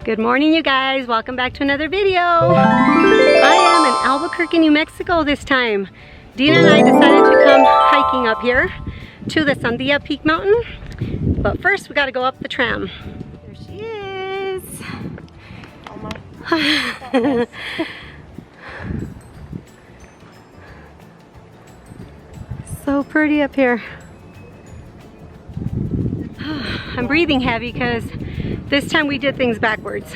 Good morning, you guys. Welcome back to another video. I am in Albuquerque, New Mexico this time. Dina and I decided to come hiking up here to the Sandia Peak mountain. But first, we got to go up the tram. There she is. So pretty up here. I'm breathing heavy because this time we did things backwards.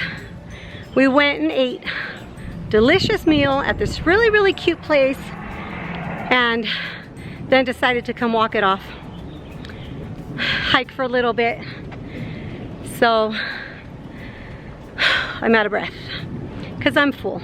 We went and ate a delicious meal at this really cute place and then decided to come walk it off. Hike for a little bit. So I'm out of breath because I'm full.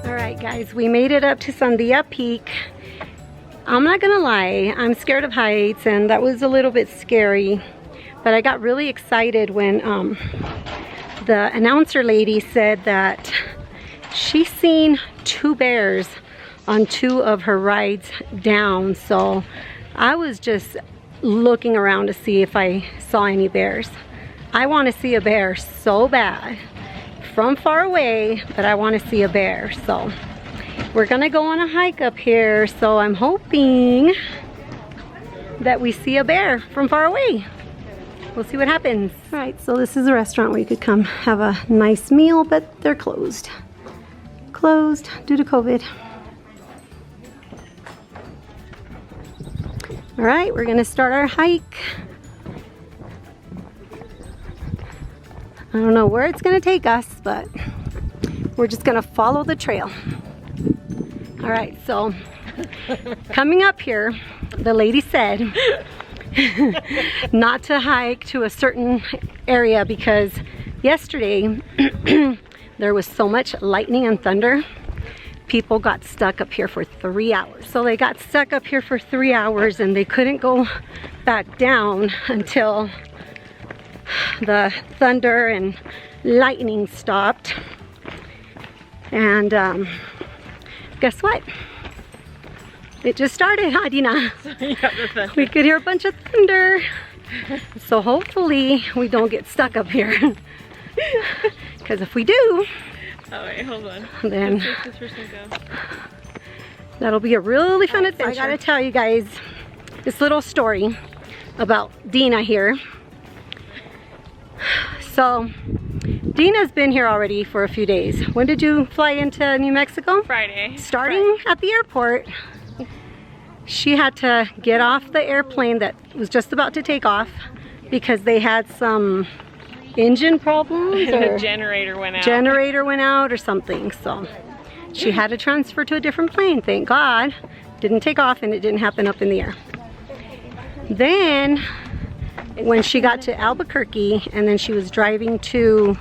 Alright guys, we made it up to Sandia Peak. I'm not gonna lie, I'm scared of heights and that was a little bit scary, but I got really excited when the announcer lady said that she's seen 2 bears on 2 of her rides down. So I was just looking around to see if I saw any bears. I want to see a bear so bad from far away, but I want to see a bear. So we're gonna go on a hike up here, so I'm hoping that we see a bear from far away. We'll see what happens. All right, so this is a restaurant where you could come have a nice meal, but they're closed. Closed due to COVID. All right, we're gonna start our hike. I don't know where it's gonna take us, but we're just gonna follow the trail. All right, so coming up here, the lady said not to hike to a certain area because yesterday there was so much lightning and thunder. People got stuck up here for 3 hours. So they got stuck up here for 3 hours and they couldn't go back down until the thunder and lightning stopped. And guess what? It just started, huh, Dina? We could hear a bunch of thunder. So hopefully we don't get stuck up here. Because if we do, oh wait, hold on. Then let's make this person go. That'll be a really fun adventure. I gotta tell you guys this little story. about Dina here. So Dina's been here already for a few days. When did you fly into New Mexico? Friday. Starting at the airport, she had to get off the airplane that was just about to take off because they had some engine problems, or The generator went out. generator went out or something. So she had to transfer to a different plane. Thank God. Didn't take off and it didn't happen up in the air. Then when she got to Albuquerque and then she was driving to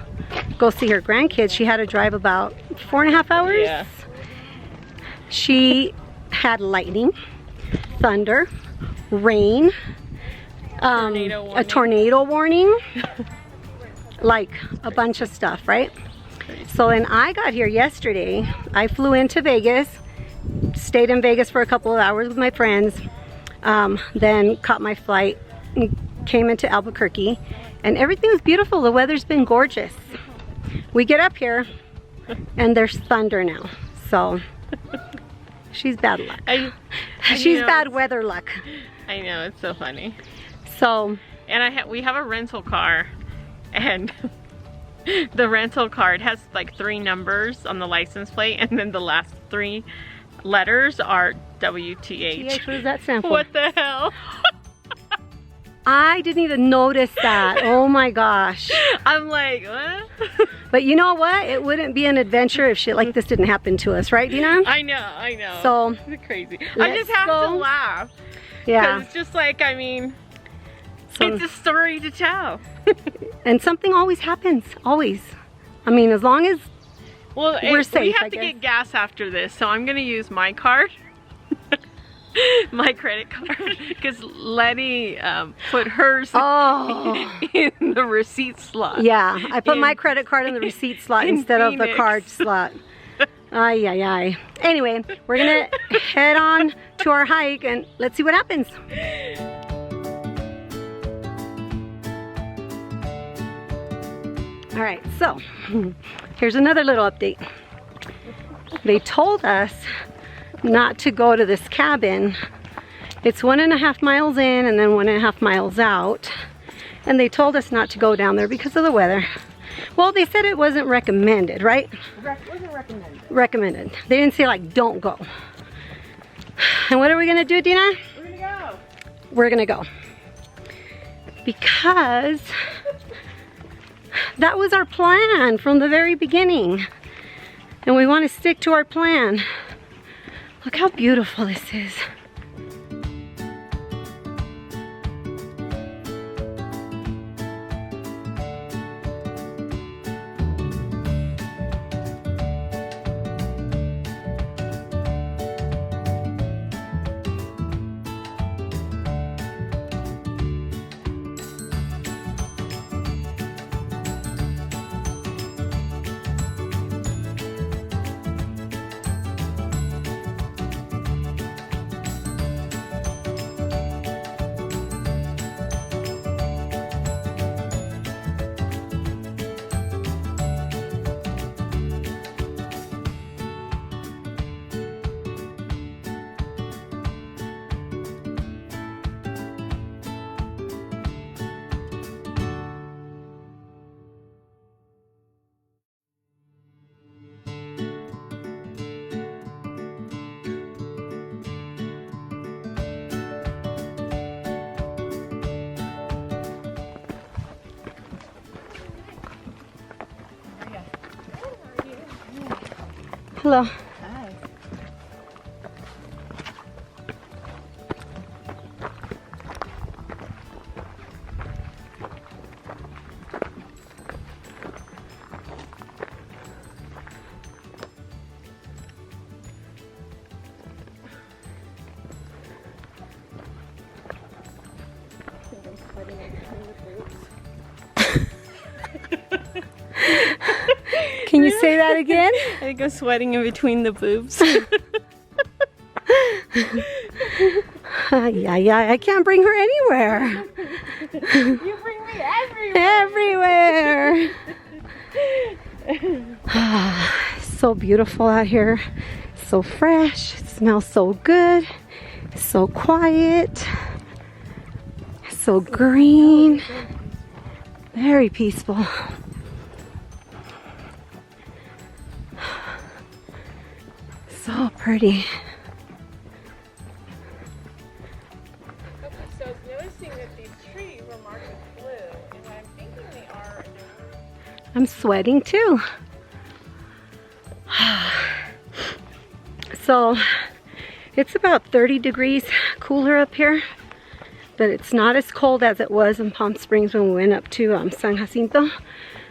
go see her grandkids, she had to drive about 4.5 hours. Yeah. She had lightning, thunder, rain, a tornado warning, like a bunch of stuff, right? So then I got here yesterday. I flew into Vegas, stayed in Vegas for a couple of hours with my friends, then caught my flight and came into Albuquerque, and everything was beautiful. The weather's been gorgeous. We get up here and there's thunder now, so she's bad luck. She's bad weather luck. I know, it's so funny. So, And we have a rental car, and the rental car, it has like 3 numbers on the license plate, and then the last 3 letters are WTH. what does that stand for? What the hell? I didn't even notice that. Oh my gosh. I'm like, what? But you know what? It wouldn't be an adventure if shit like this didn't happen to us, right, Dina? I know. So, it's crazy. I let's just have go. to laugh. Yeah. Because it's just like, I mean, So- it's a story to tell. And something always happens. Always. I mean, as long as Well, We're we safe, I have to guess. get gas after this, so I'm gonna use my card, my credit card, because Letty put hers oh in the receipt slot. yeah, I put my In- credit card in the receipt slot in instead of the Phoenix. card slot. Ay, ay, ay. Anyway, we're gonna head on to our hike and let's see what happens. All right, so here's another little update. They told us not to go to this cabin. It's 1.5 miles in and then 1.5 miles out. And they told us not to go down there because of the weather. Well, they said it wasn't recommended, right? Wasn't recommended. Recommended. They didn't say like, don't go. And what are we gonna do, Dina? We're gonna go. We're gonna go. Because that was our plan from the very beginning. And we want to stick to our plan. Look how beautiful this is. Hello. Hi. Can you say that again? I think I'm sweating in between the boobs. Yeah, I can't bring her anywhere. You bring me everywhere. Everywhere. So beautiful out here. So fresh. It smells so good. So quiet. So so green. Very peaceful. So pretty. Okay, so I was noticing that these trees were marked with blue, and I'm thinking they are. I'm sweating too. So it's about 30 degrees cooler up here, but it's not as cold as it was in Palm Springs when we went up to San Jacinto.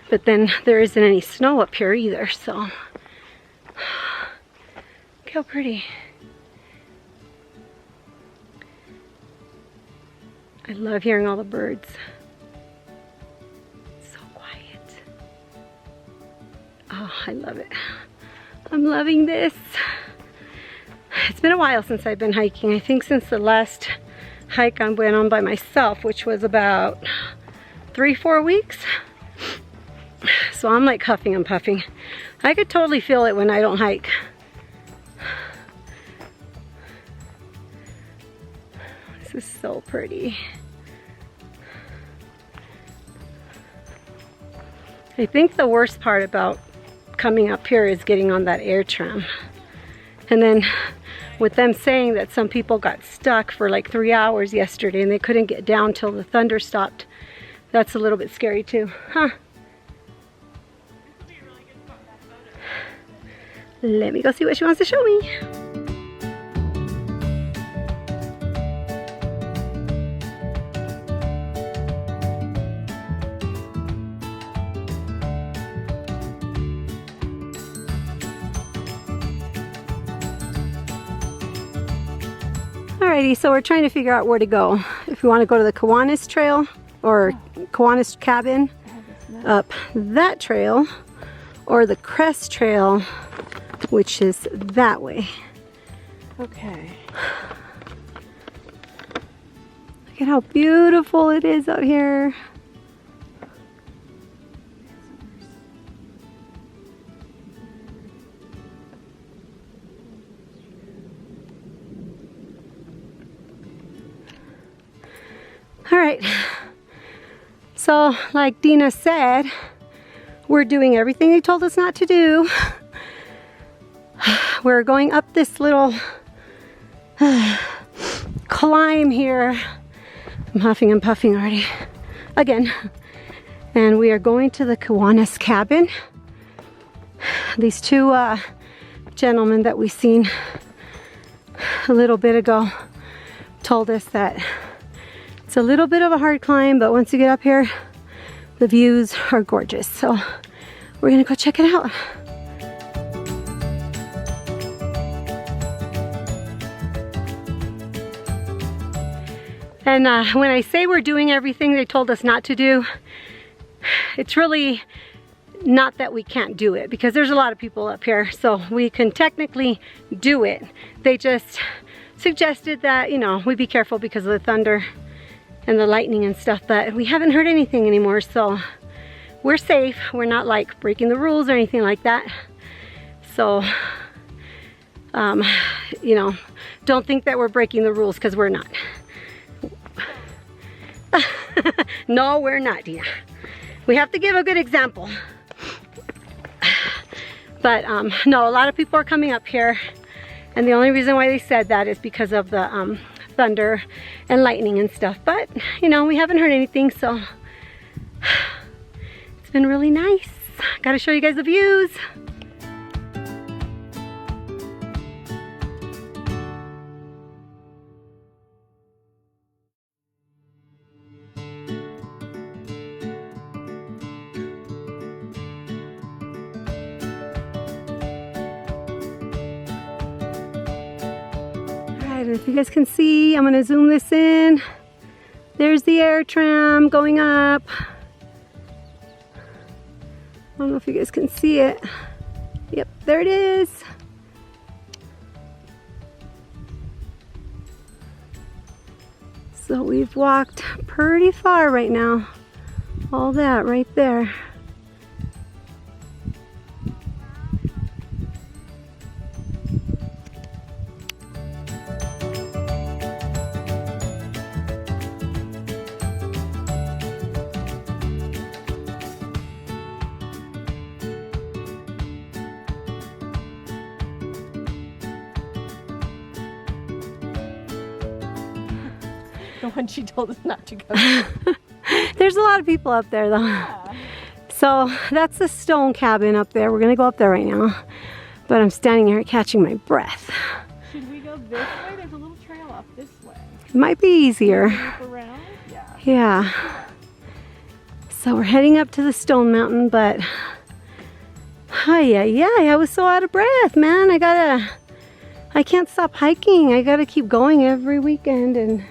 But then there isn't any snow up here either, so look how pretty. I love hearing all the birds. So quiet. Oh, I love it. I'm loving this. It's been a while since I've been hiking. I think since the last hike I went on by myself, which was about 3-4 weeks. So I'm like huffing and puffing. I could totally feel it when I don't hike. This is so pretty. I think the worst part about coming up here is getting on that air tram. And then with them saying that some people got stuck for like 3 hours yesterday and they couldn't get down till the thunder stopped, that's a little bit scary too, huh? Let me go see what she wants to show me. Alrighty, so we're trying to figure out where to go. If we want to go to the Kiwanis trail or Kiwanis cabin up that trail, or the Crest trail, which is that way. Okay. Look at how beautiful it is out here. All right, so like Dina said, we're doing everything they told us not to do. We're going up this little climb here. I'm huffing and puffing already, again. And we are going to the Kiwanis cabin. These two gentlemen that we seen a little bit ago told us that it's a little bit of a hard climb, but once you get up here, the views are gorgeous. So we're gonna go check it out. And when I say we're doing everything they told us not to do, it's really not that we can't do it, because there's a lot of people up here, so we can technically do it. They just suggested that, you know, we be careful because of the thunder and the lightning and stuff, but we haven't heard anything anymore, so we're safe. We're not like breaking the rules or anything like that. So, you know, don't think that we're breaking the rules, because we're not. No, we're not, dear. We have to give a good example. But no, a lot of people are coming up here, and the only reason why they said that is because of the thunder and lightning and stuff. But you know, we haven't heard anything, so it's been really nice. Gotta show you guys the views. If you guys can see, I'm gonna zoom this in. There's the air tram going up. I don't know if you guys can see it. Yep, there it is. So we've walked pretty far right now. All that right there. The one she told us not to go to. There's a lot of people up there though. Yeah. So that's the stone cabin up there. We're gonna go up there right now. But I'm standing here catching my breath. Should we go this way? There's a little trail up this way. It might be easier. Loop around? Yeah. Yeah. So we're heading up to the stone mountain, but I was so out of breath, man. I can't stop hiking. I gotta keep going every weekend and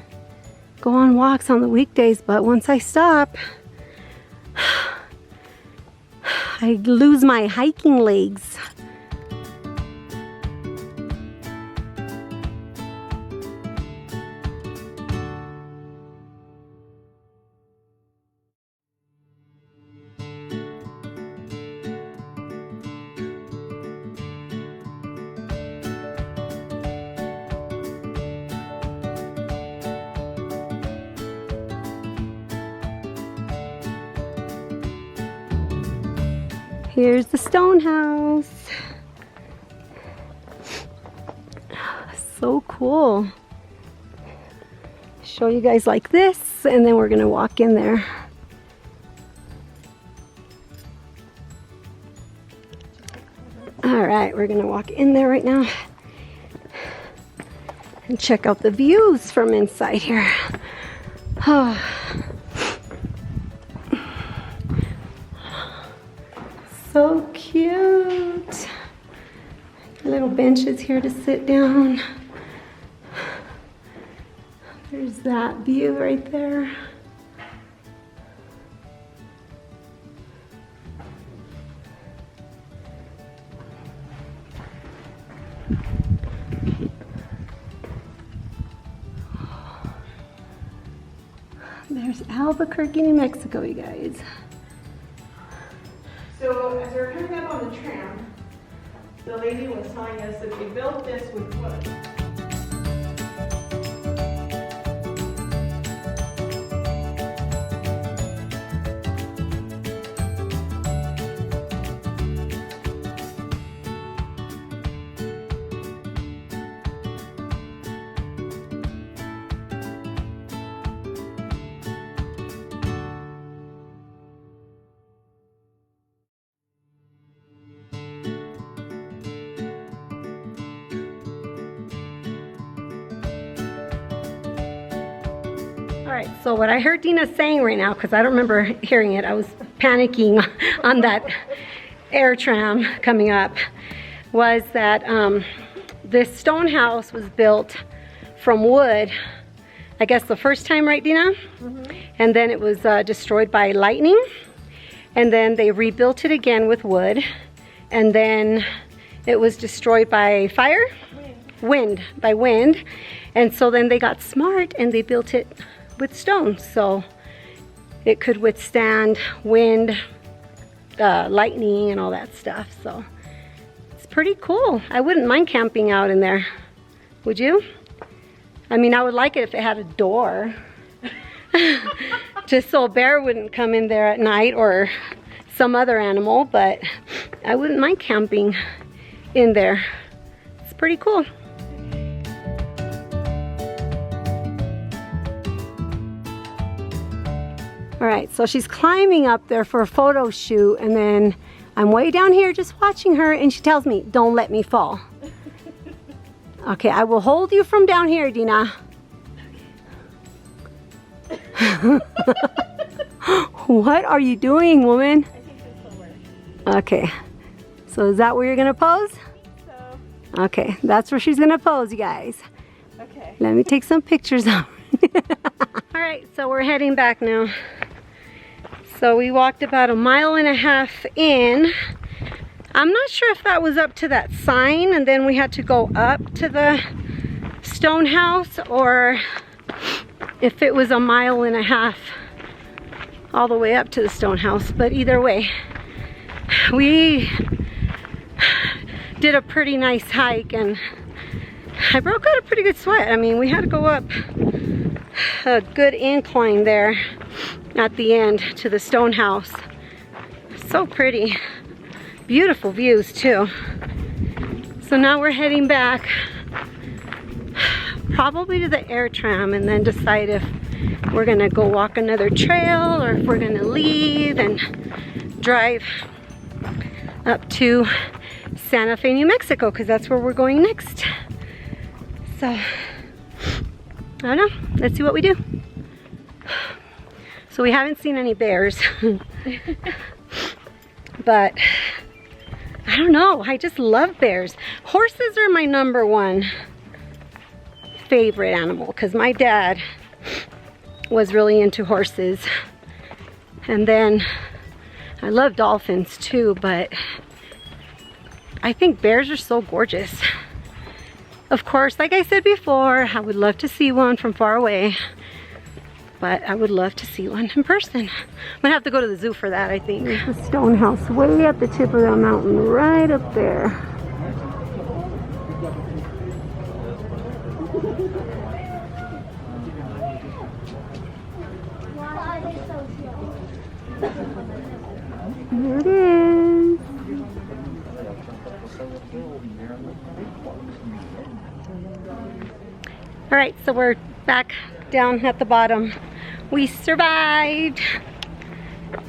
go on walks on the weekdays, but once I stop, I lose my hiking legs. Here's the stone house. So cool. Show you guys like this, and then we're gonna walk in there. All right, we're gonna walk in there right now and check out the views from inside here. Oh. So cute. Little benches here to sit down. There's that view right there. There's Albuquerque, New Mexico, you guys. So as we were coming up on the tram, the lady was telling us that they built this with wood. All right, so what I heard Dina saying right now, because I don't remember hearing it, I was panicking on that air tram coming up, was that this stone house was built from wood, I guess the first time, right, Dina? Mm-hmm. And then it was destroyed by lightning, and then they rebuilt it again with wood, and then it was destroyed by fire? Wind, by wind. And so then they got smart and they built it with stone, so it could withstand wind, lightning, and all that stuff. So it's pretty cool. I wouldn't mind camping out in there. Would you? I mean, I would like it if it had a door, just so a bear wouldn't come in there at night or some other animal, but I wouldn't mind camping in there. It's pretty cool. All right, so she's climbing up there for a photo shoot, and then I'm way down here just watching her, and she tells me, don't let me fall. Okay, I will hold you from down here, Dina. What are you doing, woman? I think this will work. Okay, so is that where you're gonna pose? So. Okay, that's where she's gonna pose, you guys. Okay. Let me take some pictures of her. All right, so we're heading back now. So we walked about 1.5 miles in. I'm not sure if that was up to that sign and then we had to go up to the stone house, or if it was 1.5 miles all the way up to the stone house. But either way, we did a pretty nice hike, and I broke out a pretty good sweat. I mean, we had to go up a good incline there at the end to the stone house. So pretty. Beautiful views too. So now we're heading back, probably to the air tram, and then decide if we're gonna go walk another trail or if we're gonna leave and drive up to Santa Fe, New Mexico, because that's where we're going next. So, I don't know. Let's see what we do. So we haven't seen any bears. But I don't know. I just love bears. Horses are my #1 favorite animal because my dad was really into horses. And then I love dolphins too, but I think bears are so gorgeous. Of course, like I said before, I would love to see one from far away, but I would love to see one in person. I'm gonna have to go to the zoo for that, I think. The stone house way at the tip of that mountain, right up there. There it is. All right, so we're back down at the bottom. We survived.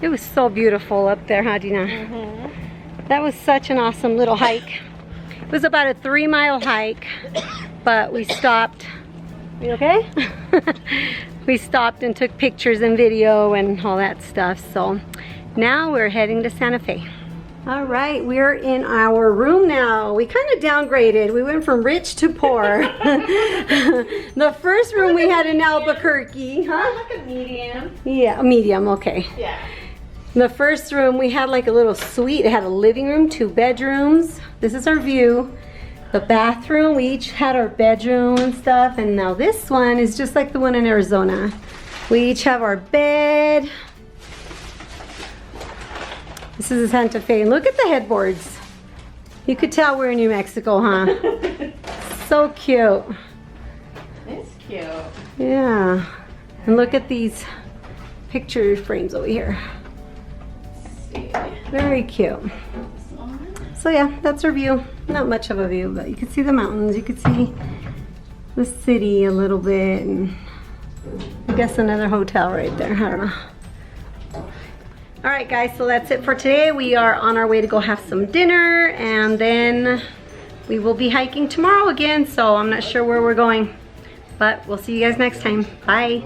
It was so beautiful up there, huh, Dina? That was such an awesome little hike. It was about a 3-mile hike, but we stopped. Are you okay? We stopped and took pictures and video and all that stuff. So now we're heading to Santa Fe. All right, we're in our room now. We kind of downgraded. We went from rich to poor. The first room we had in Albuquerque, huh? Like a medium. Yeah, medium, okay. Yeah. The first room we had like a little suite. It had a living room, 2 bedrooms. This is our view. The bathroom, we each had our bedroom and stuff. And now this one is just like the one in Arizona. We each have our bed. This is a Santa Fe. Look at the headboards. You could tell we're in New Mexico, huh? So cute. It's cute. Yeah. And look at these picture frames over here. Very cute. So yeah, that's our view. Not much of a view, but you can see the mountains. You can see the city a little bit. And I guess another hotel right there. I don't know. All right, guys, so that's it for today. We are on our way to go have some dinner, and then we will be hiking tomorrow again, so I'm not sure where we're going, but we'll see you guys next time. Bye.